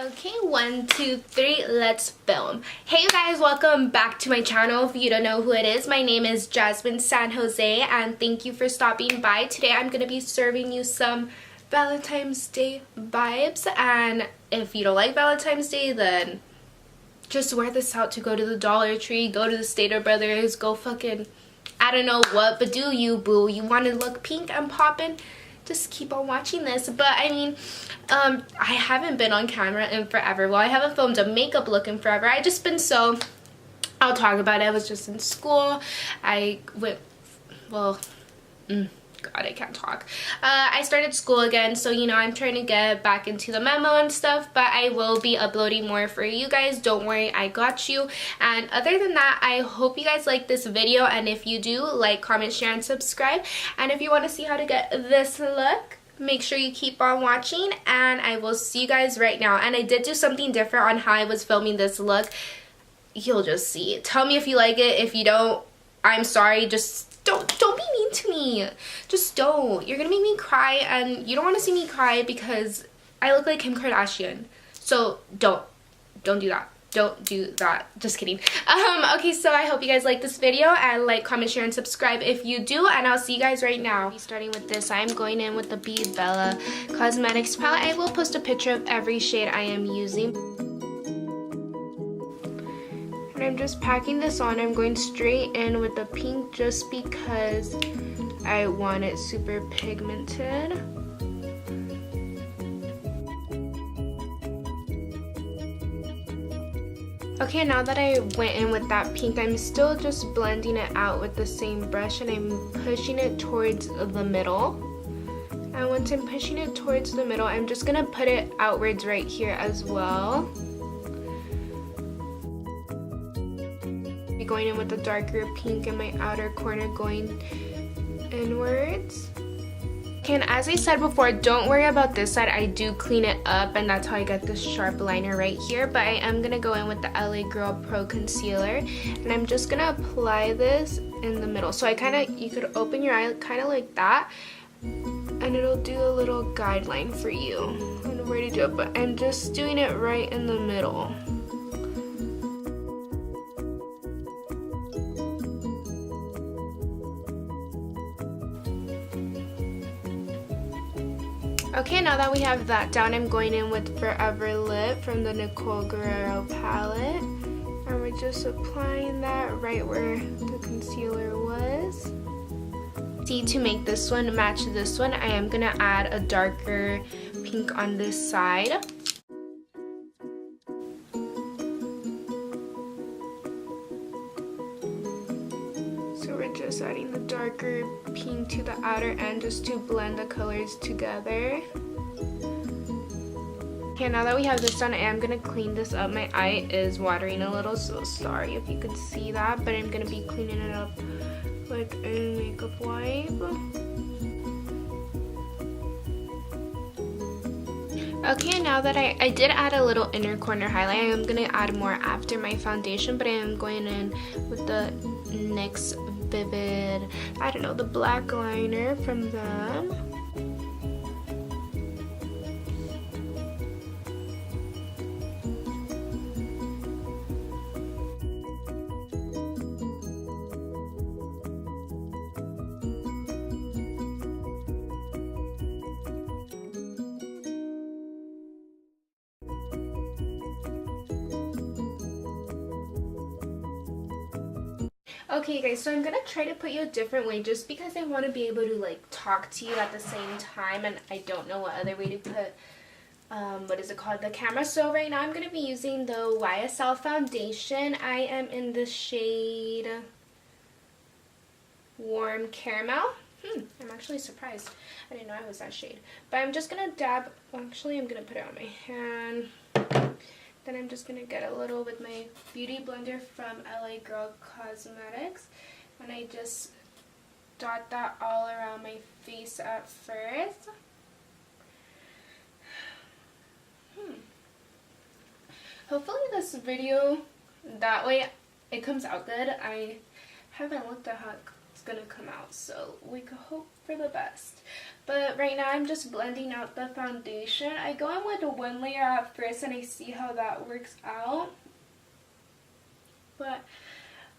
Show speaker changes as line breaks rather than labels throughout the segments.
Okay, 1, 2, 3, let's film. Hey you guys, welcome back to my channel. If you don't know who it is, my name is Jasmine San Jose and thank you for stopping by. Today I'm going to be serving you some Valentine's Day vibes, and if you don't like Valentine's Day, then just wear this out to go to the Dollar Tree, go to the Stater Brothers, go fucking I don't know what, but do you, boo. You want to look pink and poppin'? Just keep on watching this. But I mean, I haven't been on camera in forever. Well, I haven't filmed a makeup look in forever. I just been so, I'll talk about it. I was just in school. I went, well, God, I can't talk. I started school again, so you know, I'm trying to get back into the memo and stuff, but I will be uploading more for you guys. Don't worry, I got you. And other than that, I hope you guys like this video, and if you do, like, comment, share, and subscribe. And if you want to see how to get this look, make sure you keep on watching, and I will see you guys right now. And I did do something different on how I was filming this look. You'll just see. Tell me if you like it. If you don't, I'm sorry. Just don't be mean to me. Just don't. You're gonna make me cry, and you don't want to see me cry because I look like Kim Kardashian. So don't do that. Don't do that. Just kidding. Okay, so I hope you guys like this video, and like, comment, share, and subscribe if you do, and I'll see you guys right now. Starting with this, I'm going in with the Be Bella Cosmetics palette. I will post a picture of every shade I am using. And I'm just packing this on. I'm going straight in with the pink just because I want it super pigmented. Okay, now that I went in with that pink, I'm still just blending it out with the same brush, and I'm pushing it towards the middle. And once I'm pushing it towards the middle, I'm just gonna put it outwards right here as well. Going in with the darker pink in my outer corner, going inwards. Okay, and as I said before, don't worry about this side. I do clean it up, and that's how I get this sharp liner right here. But I am gonna go in with the LA Girl Pro Concealer, and I'm just gonna apply this in the middle. So you could open your eye kind of like that, and it'll do a little guideline for you on where to do it. But I'm just doing it right in the middle. Okay, now that we have that down, I'm going in with Forever Lit from the Nicole Guerrero palette. And we're just applying that right where the concealer was. See, to make this one match this one, I am going to add a darker pink on this side. So we're just adding the darker pink to the outer end just to blend the colors together. Okay, now that we have this done, I am going to clean this up. My eye is watering a little, so sorry if you could see that, but I'm going to be cleaning it up with a makeup wipe. Okay, now that I did add a little inner corner highlight, I am going to add more after my foundation, but I am going in with the NYX Vivid, I don't know, the black liner from them. Okay guys, so I'm gonna try to put you a different way just because I want to be able to like talk to you at the same time, and I don't know what other way to put what is it called, the camera. So right now I'm gonna be using the YSL foundation. I am in the shade Warm Caramel. I'm actually surprised. I didn't know I was that shade. But I'm just gonna dab, actually I'm gonna put it on my hand. Then I'm just going to get a little with my beauty blender from LA Girl Cosmetics, and I just dot that all around my face at first. Hopefully this video, that way it comes out good. I haven't looked at how it's gonna come out, so we could hope for the best. But right now I'm just blending out the foundation. I go in with one layer at first and I see how that works out. But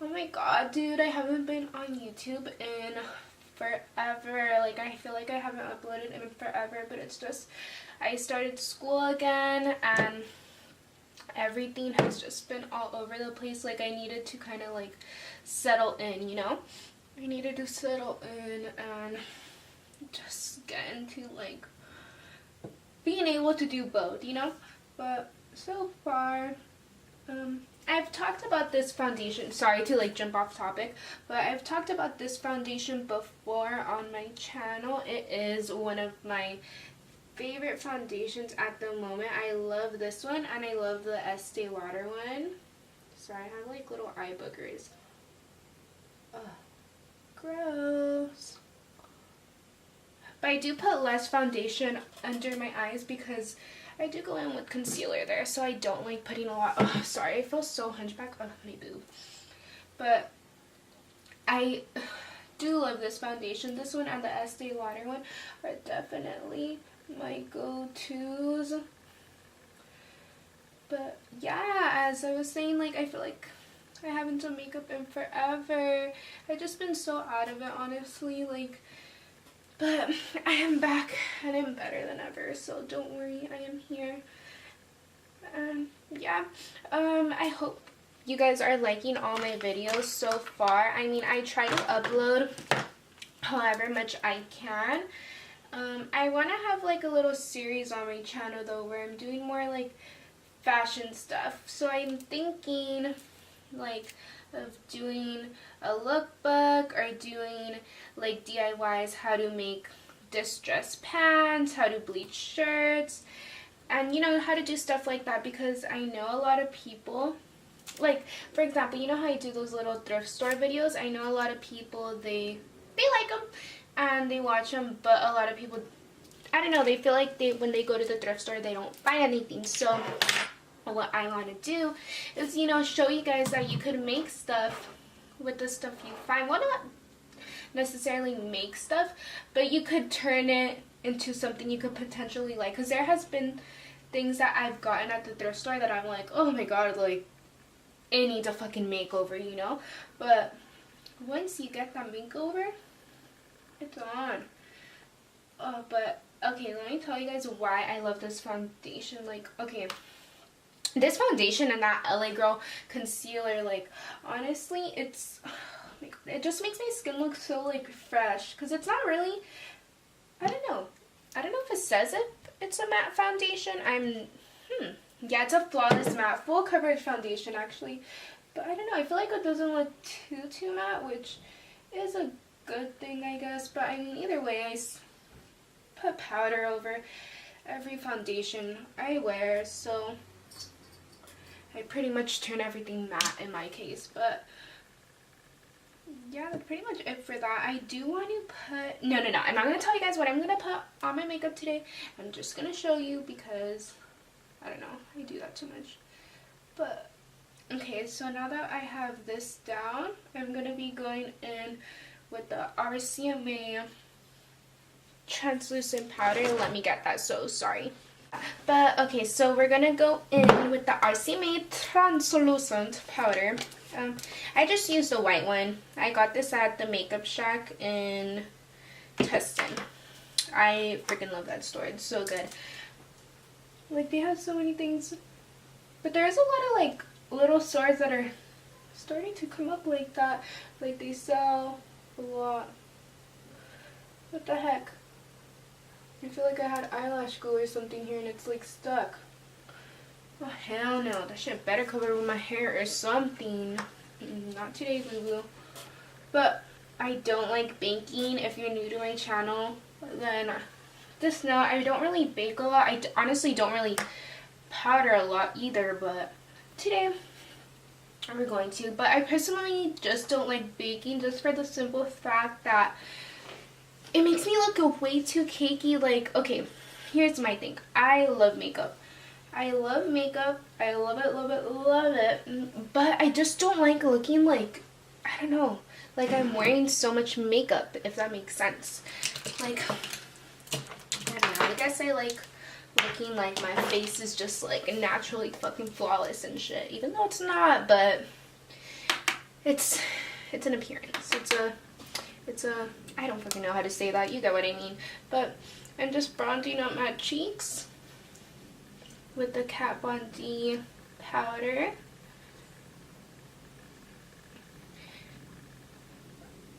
oh my god, dude, I haven't been on YouTube in forever. Like, I feel like I haven't uploaded in forever, but it's just I started school again and everything has just been all over the place. Like, I needed to kind of like settle in, you know? I needed to settle in and just get into like being able to do both, you know? But so far, I've talked about this foundation, sorry to like jump off topic, but I've talked about this foundation before on my channel. It is one of my favorite foundations at the moment. I love this one and I love the Estee Lauder one. Sorry, I have like little eye boogers. Ugh, gross. But I do put less foundation under my eyes because I do go in with concealer there, so I don't like putting a lot. Oh, sorry, I feel so hunchback. Oh, my boob. But I do love this foundation. This one and the Estee Lauder one are definitely my go-tos. But yeah, as I was saying, like, I feel like I haven't done makeup in forever. I've just been so out of it, honestly. Like, but I am back and I'm better than ever, so don't worry, I am here. Yeah, I hope you guys are liking all my videos so far. I mean, I try to upload however much I can. I want to have like a little series on my channel though where I'm doing more like fashion stuff. So I'm thinking like of doing a lookbook or doing like DIYs, how to make distressed pants, how to bleach shirts, and you know, how to do stuff like that, because I know a lot of people, like for example, you know how I do those little thrift store videos? I know a lot of people, they like them and they watch them, but a lot of people, I don't know, they feel like when they go to the thrift store they don't find anything. So what I want to do is, you know, show you guys that you could make stuff with the stuff you find. Well, not necessarily make stuff, but you could turn it into something you could potentially like, because there has been things that I've gotten at the thrift store that I'm like, oh my god, like, it needs a fucking makeover, you know? But once you get that makeover, it's on. But okay, let me tell you guys why I love this foundation. Like, okay, this foundation and that LA Girl concealer, like, honestly, it's, oh my god, it just makes my skin look so like fresh, because it's not really, I don't know if it says it's a matte foundation. Yeah, it's a flawless matte full coverage foundation actually, but I don't know, I feel like it doesn't look too matte, which is a good thing, I guess. But I mean, either way, I put powder over every foundation I wear, so I pretty much turn everything matte in my case. But yeah, that's pretty much it for that. I do want to put, no, I'm not going to tell you guys what I'm going to put on my makeup today. I'm just going to show you because, I don't know, I do that too much. But, okay, so now that I have this down, I'm going to be going in with the RCMA translucent powder. Let me get that, so sorry. But okay, so we're gonna go in with the RCMA translucent powder. I just used the white one. I got this at the Makeup Shack in Tustin. I freaking love that store. It's so good. Like, they have so many things, but there's a lot of like little stores that are starting to come up like that. Like, they sell a lot. What the heck? I feel like I had eyelash glue or something here and it's like stuck. Oh hell no, that shit better cover with my hair or something. Not today, boo boo. But I don't like baking. If you're new to my channel, then just know I don't really bake a lot. I honestly don't really powder a lot either, but today we're going to. But I personally just don't like baking, just for the simple fact that it makes me look way too cakey. Like, okay, here's my thing. I love makeup. I love makeup. I love it, love it, love it. But I just don't like looking like I don't know, like I'm wearing so much makeup, if that makes sense. Like, I don't know, I guess I like looking like my face is just like naturally fucking flawless and shit, even though it's not, but it's an appearance. It's a I don't fucking know how to say that, you get what I mean. But I'm just bronzing up my cheeks with the Kat Von D powder.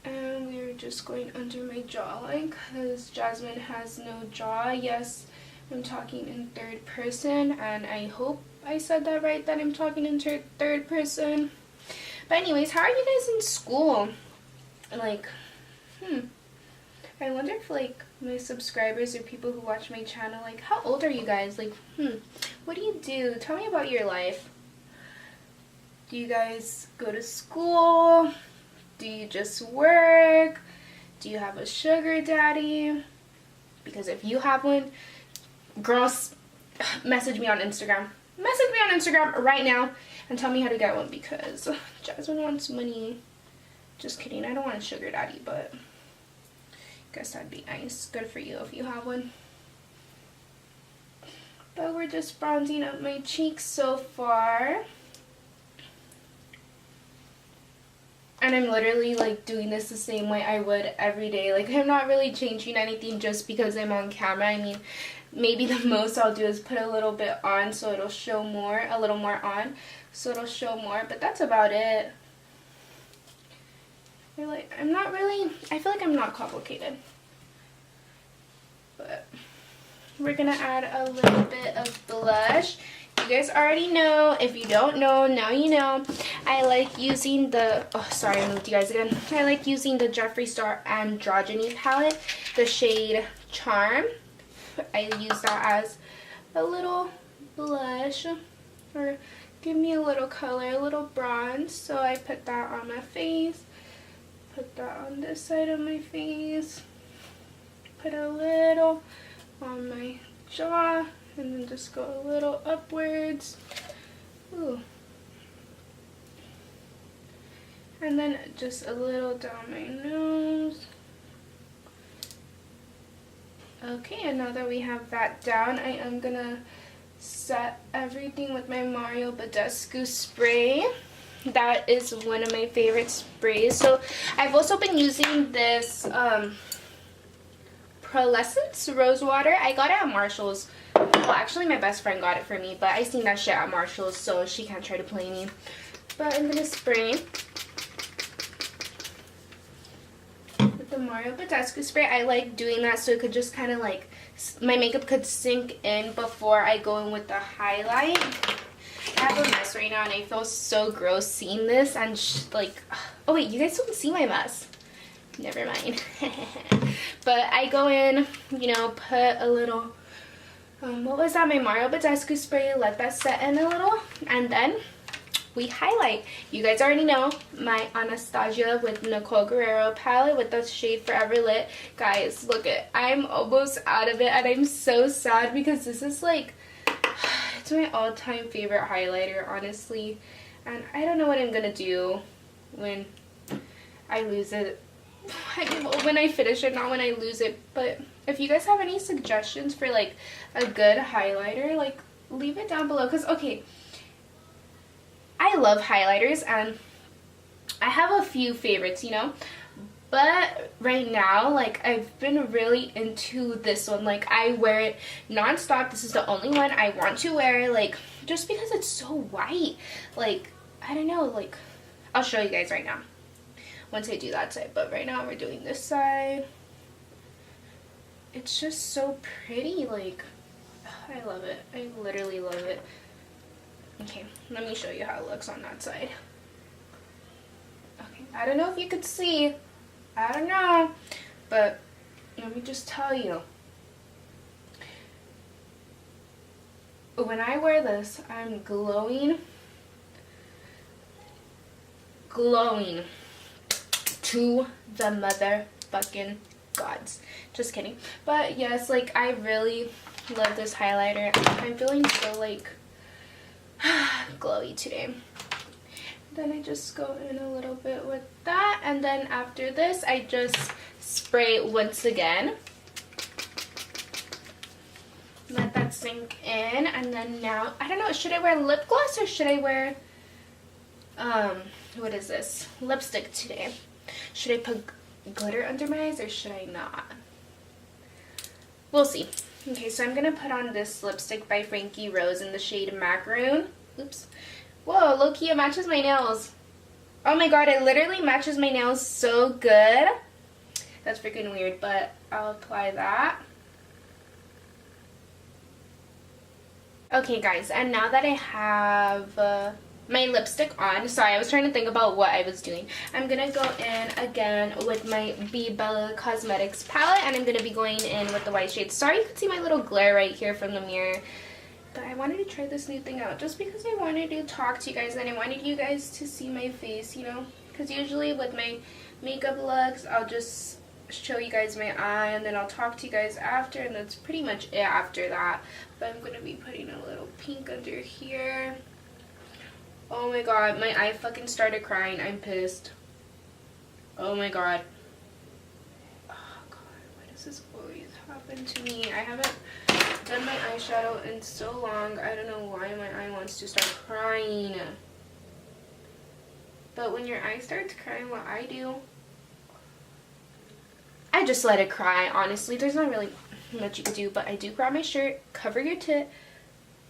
And we're just going under my jawline because Jasmine has no jaw. Yes, I'm talking in third person, and I hope I said that right, that I'm talking in third person. But anyways, how are you guys in school? Like, I wonder if like my subscribers or people who watch my channel, like, how old are you guys? Like, what do you do? Tell me about your life. Do you guys go to school? Do you just work? Do you have a sugar daddy? Because if you have one, girls, message me on Instagram. Message me on Instagram right now and tell me how to get one, because Jasmine wants money. Just kidding, I don't want a sugar daddy, but I guess that'd be nice. Good for you if you have one. But we're just bronzing up my cheeks so far. And I'm literally like doing this the same way I would every day. Like, I'm not really changing anything just because I'm on camera. I mean, maybe the most I'll do is put a little bit on so it'll show more, a little more on so it'll show more, but that's about it. You're like, I'm not really, I feel like I'm not complicated. But we're gonna add a little bit of blush. You guys already know. If you don't know, now you know. I like using the, oh sorry, I moved you guys again. I like using the Jeffree Star Androgyny palette, the shade Charm. I use that as a little blush, or give me a little color, a little bronze. So I put that on my face, put that on this side of my face, put a little on my jaw, and then just go a little upwards. Ooh. And then just a little down my nose. Okay, and now that we have that down, I am gonna set everything with my Mario Badescu spray. That is one of my favorite sprays. So I've also been using this Prolescence Rose Water. I got it at Marshall's. Well, actually my best friend got it for me, but I seen that shit at Marshall's, so she can't try to play me. But I'm gonna spray with the Mario Badescu spray. I like doing that so it could just kind of like, my makeup could sink in before I go in with the highlight. I have a mess right now and I feel so gross seeing this, and like, oh wait, you guys don't see my mess. Never mind. But I go in, you know, put a little, what was that, my Mario Badescu spray, let that set in a little, and then we highlight. You guys already know my Anastasia with Nicole Guerrero palette with the shade Forever Lit. Guys, look it, I'm almost out of it and I'm so sad because this is like, it's my all-time favorite highlighter, honestly. And I don't know what I'm gonna do when I lose it. When I finish it, not when I lose it. But if you guys have any suggestions for like a good highlighter, like leave it down below. Because okay, I love highlighters and I have a few favorites, you know, but right now, like, I've been really into this one. Like, I wear it non-stop. This is the only one I want to wear, like, just because it's so white. Like, I don't know, like, I'll show you guys right now once I do that side. But right now we're doing this side. It's just so pretty. Like, I love it. I literally love it. Okay, let me show you how it looks on that side. Okay, I don't know if you could see. I don't know, but let me just tell you. When I wear this, I'm glowing to the motherfucking gods. Just kidding. But yes, like, I really love this highlighter. I'm feeling so like glowy today. Then I just go in a little bit with that, and then after this I just spray once again. Let that sink in, and then now, I don't know, should I wear lip gloss or should I wear, what is this? Lipstick today. Should I put glitter under my eyes or should I not? We'll see. Okay, so I'm going to put on this lipstick by Frankie Rose in the shade Macaroon. Oops. Whoa, low-key, it matches my nails. Oh my god, it literally matches my nails so good. That's freaking weird, but I'll apply that. Okay guys, and now that I have my lipstick on, sorry, I was trying to think about what I was doing. I'm going to go in again with my Be Bella Cosmetics palette, and I'm going to be going in with the white shades. Sorry you can see my little glare right here from the mirror, but I wanted to try this new thing out just because I wanted to talk to you guys and I wanted you guys to see my face, you know, because usually with my makeup looks, I'll just show you guys my eye and then I'll talk to you guys after, and that's pretty much it after that. But I'm gonna be putting a little pink under here. Oh my god, my eye fucking started crying. I'm pissed. Oh my god. Oh god, why does this always happen to me? I haven't done my eyeshadow in so long. I don't know why my eye wants to start crying. But when your eye starts crying, what I do, I just let it cry, honestly. There's not really much you can do, but I do grab my shirt, cover your tit,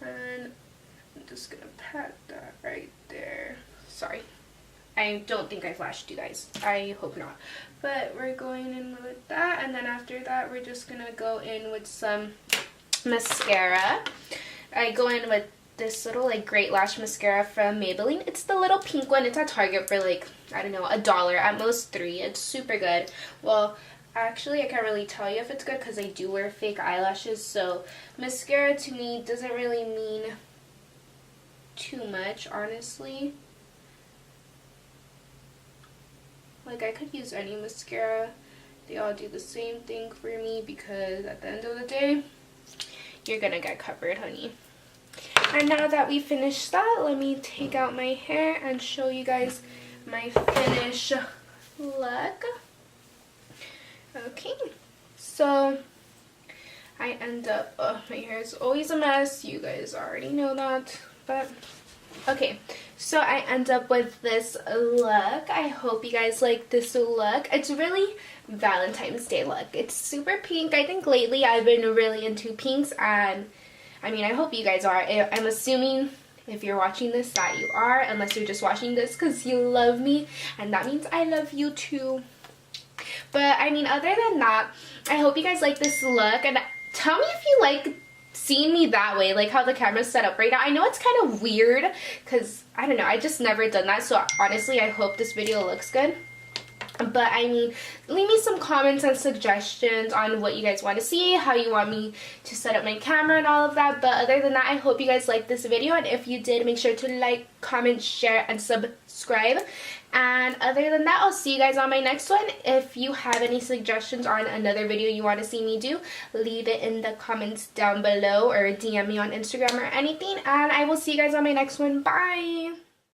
and I'm just gonna pat that right there. Sorry. I don't think I flashed you guys. I hope not. But we're going in with that, and then after that, we're just gonna go in with some mascara. I go in with this little like Great Lash mascara from Maybelline. It's the little pink one. It's at Target for like, I don't know, $1, at most $3. It's super good. Well, actually, I can't really tell you if it's good because I do wear fake eyelashes, so mascara to me doesn't really mean too much, honestly. Like, I could use any mascara. They all do the same thing for me because at the end of the day, you're gonna get covered, honey. And now that we finished that, let me take out my hair and show you guys my finished look. Okay, so I end up, my hair is always a mess, you guys already know that, but okay, so I end up with this look. I hope you guys like this look. It's really Valentine's Day look. It's super pink. I think lately I've been really into pinks, and I mean, I hope you guys are. I'm assuming if you're watching this that you are, unless you're just watching this because you love me, and that means I love you too. But I mean, other than that, I hope you guys like this look, and tell me if you like seeing me that way, like how the camera's set up right now. I know it's kind of weird because, I don't know, I just never done that, so honestly, I hope this video looks good. But I mean, leave me some comments and suggestions on what you guys want to see, how you want me to set up my camera and all of that. But other than that, I hope you guys liked this video, and if you did, make sure to like, comment, share, and subscribe. And other than that, I'll see you guys on my next one. If you have any suggestions on another video you want to see me do, leave it in the comments down below or DM me on Instagram or anything, and I will see you guys on my next one. Bye!